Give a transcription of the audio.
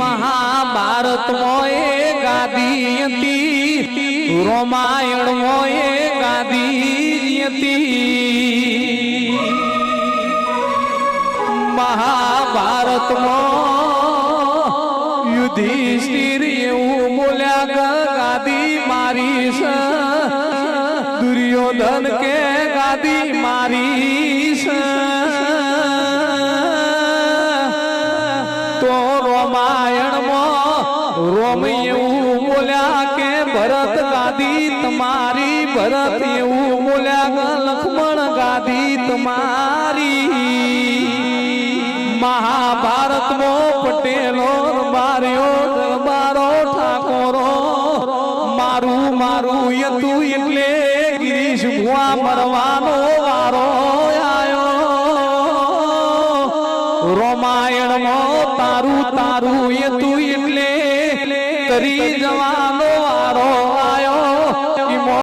महाभारत मोए गादीयती रामायण मोए गादीयती महाभारत मो युधिष्ठिर एवं बोल्या गादी मारीश दुर्योधन के गादी मारीश तो रामायण मो रोम एवं बोल्या के भरत गादी तुम्हारी भरत एवं बोल्या लक्ष्मण गादी तुम्हारी महाभारत मो पटेलो मार्यो दरबारो ठाकोरो मारू मारू यतु એટલે गिरीश भुआ मरवानो वारो आयो रामायण मो तारू तारू यतु એટલે तरी जवानो वारो